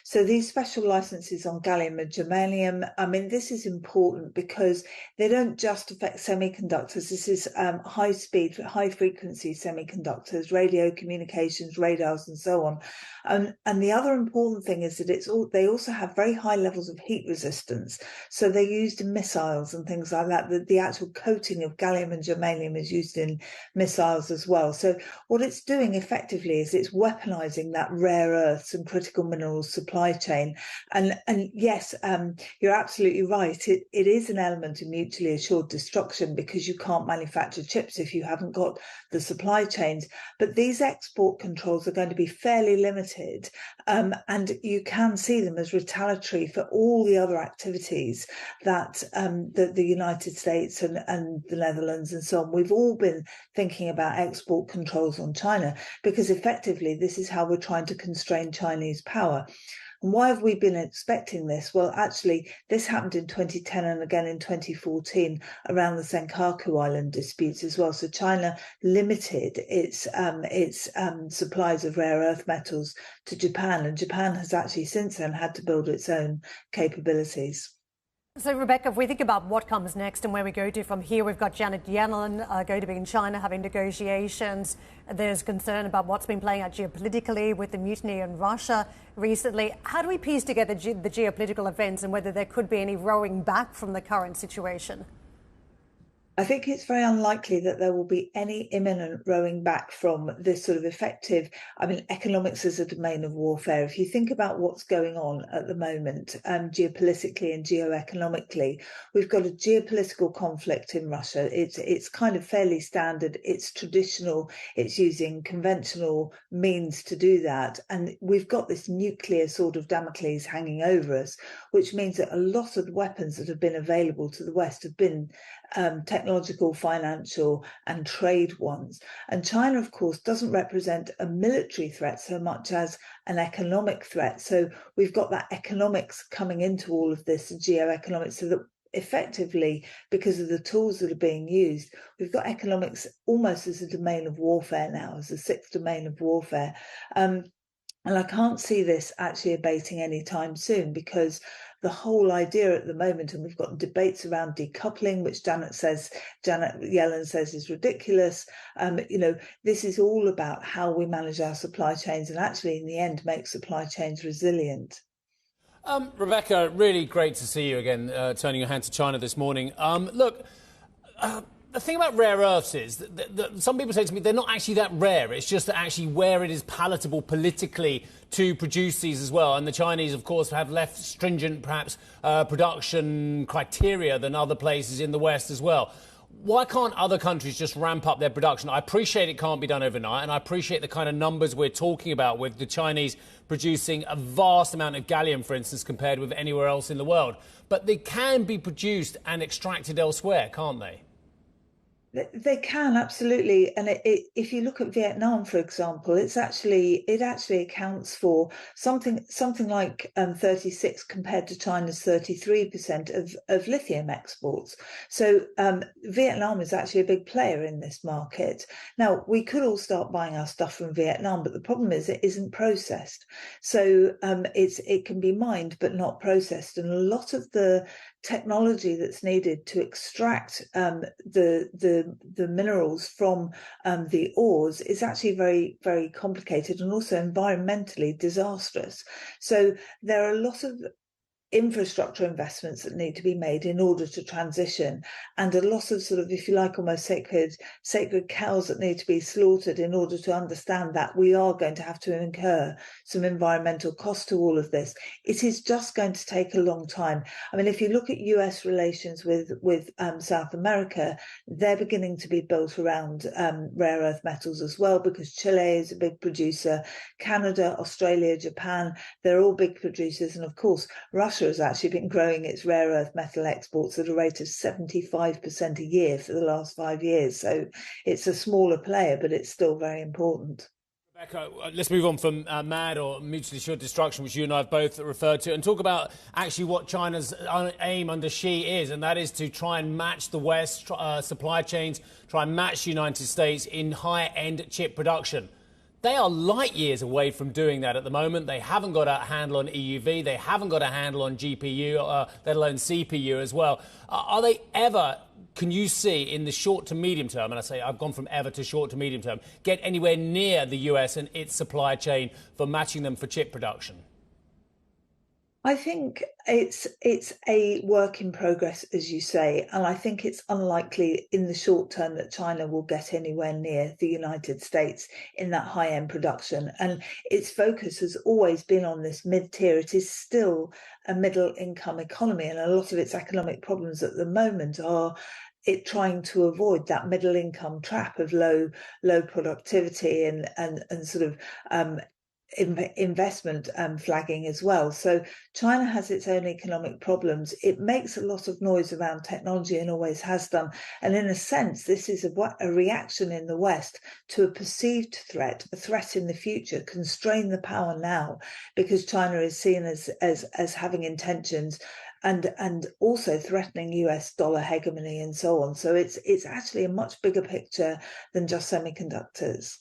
So these special licenses on gallium and germanium, I mean, this is important because they don't just affect semiconductors. This is high speed, high frequency semiconductors, radio communications, radars, and so on. And the other important thing is that they also have very high levels of heat resistance. So they're used in missiles and things like that. The actual coating of gallium and germanium is used in missiles as well. So what it's doing effectively is it's weaponizing that rare earths and critical minerals supply chain. And yes, you're absolutely right. It is an element of mutually assured destruction because you can't manufacture chips if you haven't got the supply chains. But these export controls are going to be fairly limited, and you can see them as retaliatory for all the other activities that the United States and the Netherlands and so on. We've all been thinking about export controls on China because effectively this is how we're trying to constrain Chinese power. And why have we been expecting this? Well, actually, this happened in 2010 and again in 2014 around the Senkaku Island disputes as well. So China limited its supplies of rare earth metals to Japan, and Japan has actually since then had to build its own capabilities. So, Rebecca, if we think about what comes next and where we go to from here, we've got Janet Yellen going to be in China having negotiations. There's concern about what's been playing out geopolitically with the mutiny in Russia recently. How do we piece together the geopolitical events and whether there could be any rowing back from the current situation? I think it's very unlikely that there will be any imminent rowing back from this sort of effective. I mean, economics is a domain of warfare. If you think about what's going on at the moment, geopolitically and geoeconomically, we've got a geopolitical conflict in Russia. It's kind of fairly standard. It's traditional. It's using conventional means to do that. And we've got this nuclear sword of Damocles hanging over us, which means that a lot of the weapons that have been available to the West have been technological, financial, and trade ones. And China, of course, doesn't represent a military threat so much as an economic threat. So we've got that economics coming into all of this, geoeconomics, so that effectively, because of the tools that are being used, we've got economics almost as a domain of warfare now, as a sixth domain of warfare. And I can't see this actually abating anytime soon because the whole idea at the moment, and we've got debates around decoupling, which Janet Yellen says is ridiculous. This is all about how we manage our supply chains and actually in the end make supply chains resilient. Rebecca, really great to see you again, turning your hand to China this morning. The thing about rare earths is that some people say to me they're not actually that rare. It's just that actually where it is palatable politically to produce these as well. And the Chinese, of course, have less stringent, perhaps, production criteria than other places in the West as well. Why can't other countries just ramp up their production? I appreciate it can't be done overnight, and I appreciate the kind of numbers we're talking about with the Chinese producing a vast amount of gallium, for instance, compared with anywhere else in the world. But they can be produced and extracted elsewhere, can't they? They can, absolutely. And if you look at Vietnam, for example, it actually accounts for something like 36 compared to China's 33% of lithium exports. So Vietnam is actually a big player in this market. Now, we could all start buying our stuff from Vietnam, but the problem is it isn't processed. So it can be mined, but not processed. And a lot of the technology that's needed to extract the minerals from the ores is actually very, very complicated and also environmentally disastrous. So there are a lot of infrastructure investments that need to be made in order to transition, and a lot of sort of, if you like, almost sacred cows that need to be slaughtered in order to understand that we are going to have to incur some environmental cost to all of this. It is just going to take a long time. I mean, if you look at US relations with South America, they're beginning to be built around rare earth metals as well, because Chile is a big producer, Canada, Australia, Japan, they're all big producers, and of course Russia has actually been growing its rare earth metal exports at a rate of 75% a year for the last 5 years. So it's a smaller player, but it's still very important. Rebecca, let's move on from MAD, or mutually assured destruction, which you and I have both referred to, and talk about actually what China's aim under Xi is, and that is to try and match the West supply chains, try and match the United States in high-end chip production. They are light years away from doing that at the moment. They haven't got a handle on EUV. They haven't got a handle on GPU, let alone CPU as well. Are they ever, can you see in the short to medium term, and I say I've gone from ever to short to medium term, get anywhere near the US and its supply chain for matching them for chip production? I think it's a work in progress, as you say, and I think it's unlikely in the short term that China will get anywhere near the United States in that high-end production. And its focus has always been on this mid-tier. It is still a middle-income economy, and a lot of its economic problems at the moment are it trying to avoid that middle income trap of low productivity and sort of investment flagging as well. So China has its own economic problems. It makes a lot of noise around technology and always has done. And in a sense, this is a reaction in the West to a perceived threat, a threat in the future, constrain the power now, because China is seen as having intentions and also threatening US dollar hegemony and so on. So it's actually a much bigger picture than just semiconductors.